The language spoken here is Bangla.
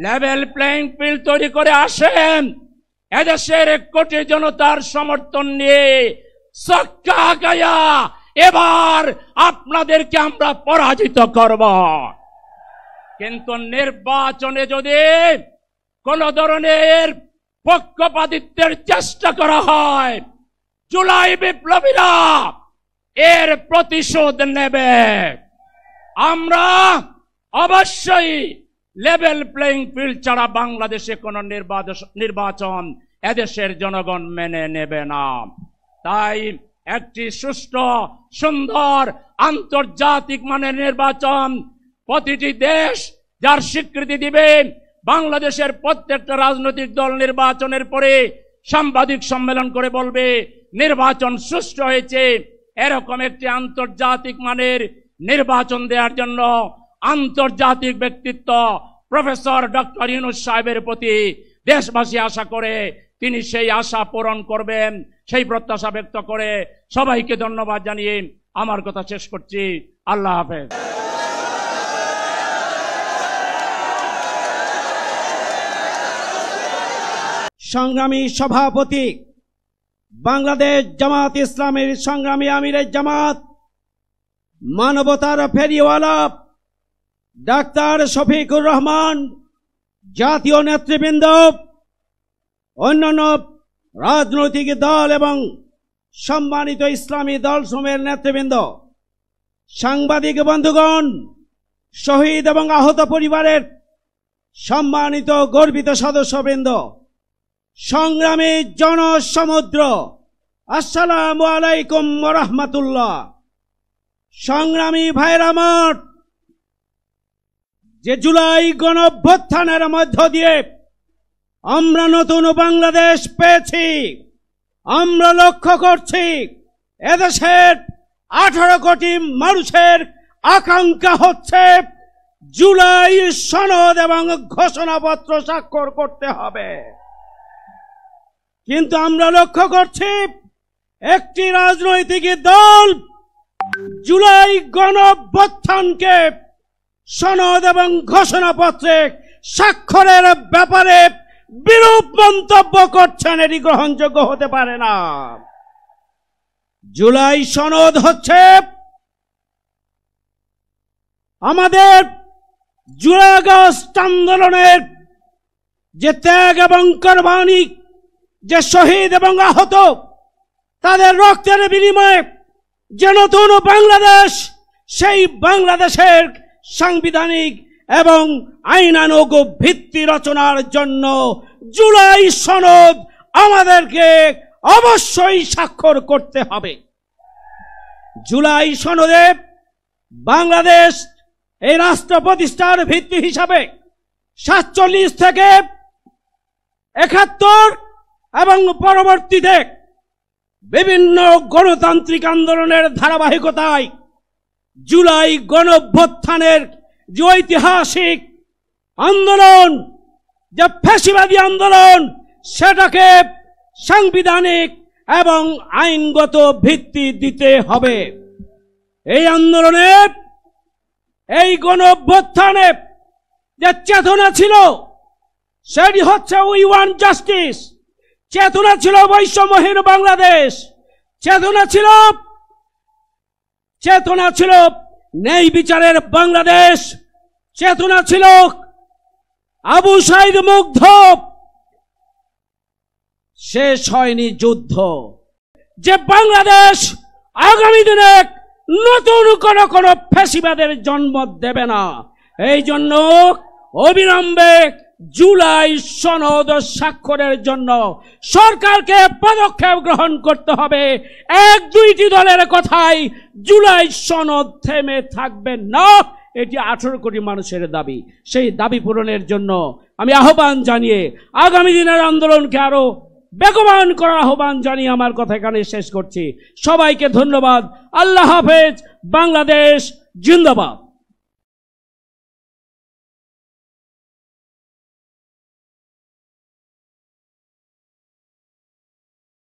লেভেল প্লেইং ফিল্ড তৈরি করে আসেন। এদেশের 1 কোটি জনতার সমর্থন নিয়ে সক্কা গায়া এবার আপনাদেরকে আমরা পরাজিত করব। কিন্তু নির্বাচনে যদি কোন ধরনের পক্ষপাতিত্বের চেষ্টা করা হয়, জুলাই বিপ্লবীরা এর প্রতিশোধ নেবে। আমরা অবশ্যই লেভেল প্লেইং ফিল্ড ছাড়া বাংলাদেশে কোন নির্বাচন এদেশের জনগণ মেনে নেবে না। তাই একটি সুষ্ঠু, সুন্দর, আন্তর্জাতিক মানের নির্বাচন প্রতিটি দেশ যার স্বীকৃতি দিবে। বাংলাদেশের প্রত্যেকটা রাজনৈতিক দল নির্বাচনের পরে সাংবাদিক সম্মেলন করে বলবে নির্বাচন সুষ্ঠু হয়েছে। এরকম একটি আন্তর্জাতিক মানের নির্বাচন দেওয়ার জন্য আন্তর্জাতিক ব্যক্তিত্ব প্রফেসর ডক্টর ইউনূস সাহেবের প্রতি দেশবাসী আশা করে তিনি সেই আশা পূরণ করবেন, সেই প্রত্যাশা ব্যক্ত করে সবাইকে ধন্যবাদ জানিয়ে আমার কথা শেষ করছি। আল্লাহ হাফেজ। সংগ্রামী সভাপতি, বাংলাদেশ জামাত ইসলামের সংগ্রামী আমিরের জামাত, মানবতার ফেরিওয়ালা ডাক্তার শফিকুর রহমান, জাতীয় নেতৃবৃন্দ, অন্যান্য রাজনৈতিক দল এবং সম্মানিত ইসলামী দলসমূহের নেতৃবৃন্দ, সাংবাদিক বন্ধুগণ, শহীদ এবং আহত পরিবারের সম্মানিত গর্বিত সদস্যবৃন্দ, সংগ্রামী জনসমুদ্র, আসসালামু আলাইকুম ওয়া রাহমাতুল্লাহ। সংগ্রামী ভাইরা আমার, যে জুলাই গণঅভ্যুত্থানের মধ্য দিয়ে আমরা নতুন বাংলাদেশ পেয়েছি, আমরা লক্ষ্য করছি এদেশের 18 কোটি মানুষের আকাঙ্ক্ষা হচ্ছে জুলাই সনদ এবং ঘোষণাপত্র স্বাক্ষর করতে হবে। কিন্তু আমরা লক্ষ্য করছি একটি রাজনৈতিক দল জুলাই গণঅভ্যুত্থানকে সনদ এবং ঘোষণাপত্রে স্বাক্ষরের ব্যাপারে বিরূপ মন্তব্য করছেন। এটি গ্রহণযোগ্য হতে পারে না। জুলাই সনদ হচ্ছে আমাদের জুলাই আগস্ট আন্দোলনের যে ত্যাগ এবং কোরবানি, যে শহীদ এবং আহত, তাদের রক্তের বিনিময়ে যে নতুন বাংলাদেশ, সেই বাংলাদেশের সাংবিধানিক এবং আইনানুগ ভিত্তি রচনার জন্য জুলাই সনদ আমাদেরকে অবশ্যই স্বাক্ষর করতে হবে। জুলাই সনদে বাংলাদেশ এই রাষ্ট্র প্রতিষ্ঠার ভিত্তি হিসাবে 47 থেকে 71 এবং পরবর্তীতে বিভিন্ন গণতান্ত্রিক আন্দোলনের ধারাবাহিকতায় জুলাই গণঅভ্যুত্থানের যে ঐতিহাসিক আন্দোলন, যে ফ্যাসিবাদী আন্দোলন, সেটাকে সাংবিধানিক এবং আইনগত ভিত্তি দিতে হবে। এই আন্দোলনে, এই গণঅভ্যুত্থানে যে চেতনা ছিল সেটি হচ্ছে উই ওয়ান্ট জাস্টিস, চেতনা ছিল বৈষম্যহীন বাংলাদেশ, চেতনা ছিল ন্যায় বিচারের বাংলাদেশ, চেতনা ছিল আবু সাইদ মুগ্ধ। শেষ হয়নি যুদ্ধ, যে বাংলাদেশ আগামী দিনে নতুন কোন ফ্যাসিবাদের জন্ম দেবে না। এই জন্য অবিলম্বে জুলাই সনদ স্বাক্ষরের জন্য সরকারকে পদক্ষেপ গ্রহণ করতে হবে। 1-2টি দলের কথাই জুলাই সনদ থেমে থাকবে না। এটি 18 কোটি মানুষের দাবি। সেই দাবি পূরণের জন্য আমি আহ্বান জানিয়ে আগামী দিনের আন্দোলনকে আরো বেগবান করার আহ্বান জানিয়ে আমার কথা এখানে শেষ করছি। সবাইকে ধন্যবাদ। আল্লাহ হাফেজ। বাংলাদেশ জিন্দাবাদ।